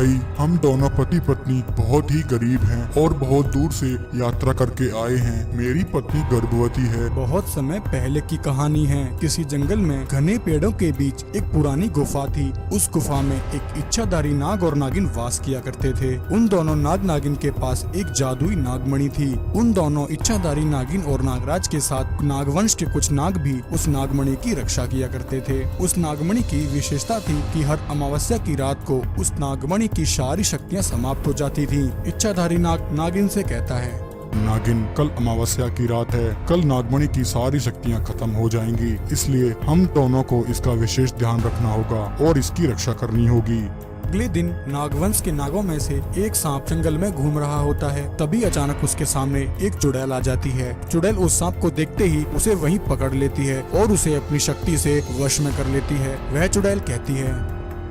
भाई हम दोनों पति पत्नी बहुत ही गरीब हैं और बहुत दूर से यात्रा करके आए हैं। मेरी पत्नी गर्भवती है। बहुत समय पहले की कहानी है। किसी जंगल में घने पेड़ों के बीच एक पुरानी गुफा थी। उस गुफा में एक इच्छाधारी नाग और नागिन वास किया करते थे। उन दोनों नाग नागिन के पास एक जादुई नागमणि थी। उन दोनों इच्छाधारी नागिन और नागराज के साथ नागवंश के कुछ नाग भी उस नागमणि की रक्षा किया करते थे। उस नागमणि की विशेषता थी कि हर अमावस्या की रात को उस नागमणि की सारी शक्तियाँ समाप्त हो जाती थी। इच्छाधारी नाग नागिन से कहता है, नागिन, कल अमावस्या की रात है। कल नागमणि की सारी शक्तियाँ खत्म हो जाएंगी, इसलिए हम दोनों को इसका विशेष ध्यान रखना होगा और इसकी रक्षा करनी होगी। अगले दिन नागवंश के नागों में से एक सांप जंगल में घूम रहा होता है। तभी अचानक उसके सामने एक चुड़ैल आ जाती है। चुड़ैल उस सांप को देखते ही उसे वहीं पकड़ लेती है और उसे अपनी शक्ति से वश में कर लेती है। वह चुड़ैल कहती है,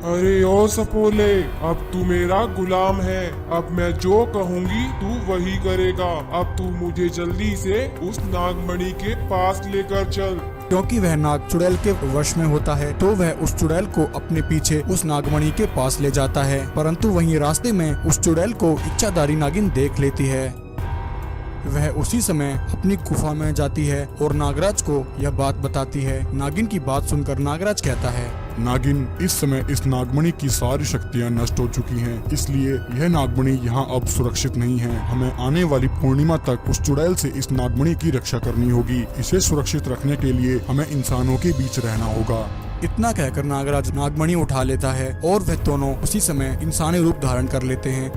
अरे ओ सपोले, अब तू मेरा गुलाम है। अब मैं जो कहूँगी तू वही करेगा। अब तू मुझे जल्दी से उस नागमणि के पास लेकर चल। क्योंकि वह नाग चुड़ैल के वश में होता है तो वह उस चुड़ैल को अपने पीछे उस नागमणि के पास ले जाता है। परंतु वहीं रास्ते में उस चुड़ैल को इच्छाधारी नागिन देख लेती है। वह उसी समय अपनी गुफा में जाती है और नागराज को यह बात बताती है। नागिन की बात सुनकर नागराज कहता है, नागिन, इस समय इस नागमणि की सारी शक्तियाँ नष्ट हो चुकी हैं, इसलिए यह नागमणि यहाँ अब सुरक्षित नहीं है। हमें आने वाली पूर्णिमा तक उस चुड़ैल से इस नागमणि की रक्षा करनी होगी। इसे सुरक्षित रखने के लिए हमें इंसानों के बीच रहना होगा। इतना कहकर नागराज नागमणि उठा लेता है और वह दोनों उसी समय इंसानी रूप धारण कर लेते हैं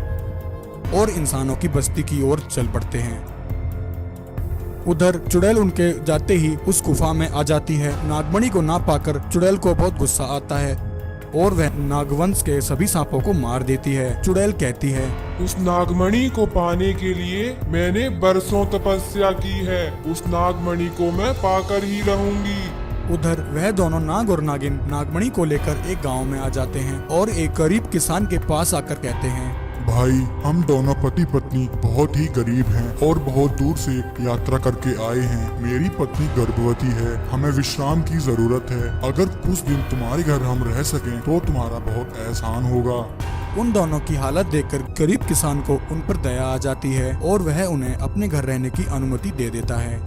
और इंसानों की बस्ती की ओर चल पड़ते हैं। उधर चुड़ैल उनके जाते ही उस गुफा में आ जाती है। नागमणि को ना पाकर चुड़ैल को बहुत गुस्सा आता है और वह नागवंश के सभी सांपों को मार देती है। चुड़ैल कहती है, उस नागमणि को पाने के लिए मैंने बरसों तपस्या की है। उस नागमणि को मैं पाकर ही रहूंगी। उधर वह दोनों नाग और नागिन नागमणि को लेकर एक गांव में आ जाते हैं और एक गरीब किसान के पास आकर कहते हैं, भाई हम दोनों पति पत्नी बहुत ही गरीब हैं और बहुत दूर से यात्रा करके आए हैं। मेरी पत्नी गर्भवती है। हमें विश्राम की जरूरत है। अगर कुछ दिन तुम्हारे घर हम रह सकें तो तुम्हारा बहुत एहसान होगा। उन दोनों की हालत देखकर गरीब किसान को उन पर दया आ जाती है और वह उन्हें अपने घर रहने की अनुमति दे देता है।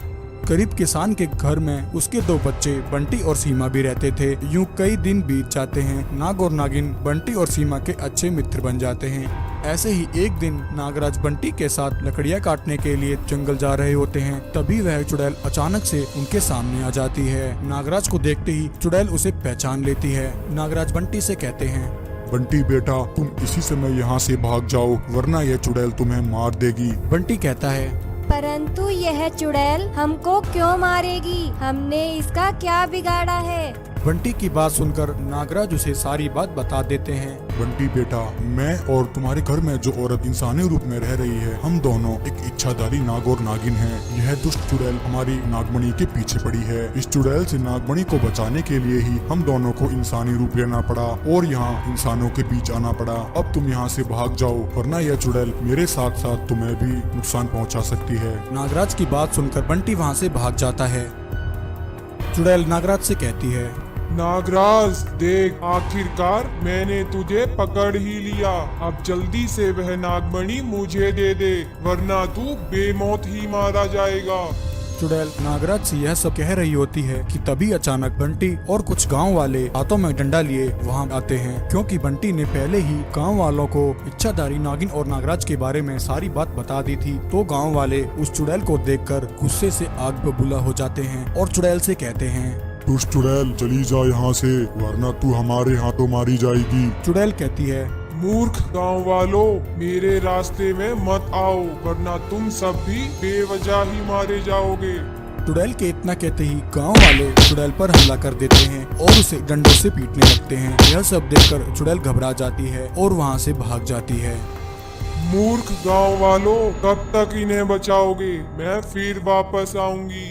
गरीब किसान के घर में उसके दो बच्चे बंटी और सीमा भी रहते थे। यूं कई दिन बीत जाते हैं। नाग और नागिन बंटी और सीमा के अच्छे मित्र बन जाते हैं। ऐसे ही एक दिन नागराज बंटी के साथ लकड़ियां काटने के लिए जंगल जा रहे होते हैं। तभी वह चुड़ैल अचानक से उनके सामने आ जाती है। नागराज को देखते ही चुड़ैल उसे पहचान लेती है। नागराज बंटी से कहते हैं, बंटी बेटा, तुम इसी समय यहाँ से भाग जाओ, वरना यह चुड़ैल तुम्हें मार देगी। बंटी कहता है, परंतु यह चुड़ैल हमको क्यों मारेगी? हमने इसका क्या बिगाड़ा है? बंटी की बात सुनकर नागराज उसे सारी बात बता देते हैं। बंटी बेटा, मैं और तुम्हारे घर में जो औरत इंसानी रूप में रह रही है, हम दोनों एक इच्छाधारी नाग और नागिन हैं। यह दुष्ट चुड़ैल हमारी नागमणि के पीछे पड़ी है। इस चुड़ैल से नागमणि को बचाने के लिए ही हम दोनों को इंसानी रूप लेना पड़ा और यहाँ इंसानों के बीच आना पड़ा। अब तुम यहाँ से भाग जाओ, वरना यह चुड़ैल मेरे साथ साथ तुम्हें भी नुकसान पहुँचा सकती है। नागराज की बात सुनकर बंटी वहाँ से भाग जाता है। चुड़ैल नागराज से कहती है, नागराज देख, आखिरकार मैंने तुझे पकड़ ही लिया। अब जल्दी से वह नागमणि मुझे दे दे, वरना तू बेमौत ही मारा जाएगा। चुड़ैल नागराज से यह सब कह रही होती है कि तभी अचानक बंटी और कुछ गांव वाले हाथों में डंडा लिए वहां आते हैं। क्योंकि बंटी ने पहले ही गांव वालों को इच्छाधारी नागिन और नागराज के बारे में सारी बात बता दी थी, तो गांव वाले उस चुड़ैल को देखकर गुस्से से आग बबूला हो जाते हैं और चुड़ैल से कहते हैं, दुष्ट चुड़ैल, चली जा यहाँ से, वरना तू हमारे हाथों मारी जाएगी। चुड़ैल कहती है, मूर्ख गांव वालों, मेरे रास्ते में मत आओ, वरना तुम सब भी बेवजह ही मारे जाओगे। चुड़ैल के इतना कहते ही गांव वाले चुड़ैल पर हमला कर देते हैं और उसे डंडों से पीटने लगते हैं। यह सब देखकर चुड़ैल घबरा जाती है और वहां से भाग जाती है। मूर्ख गांव वालों, कब तक इन्हें बचाओगे? मैं फिर वापस आऊंगी।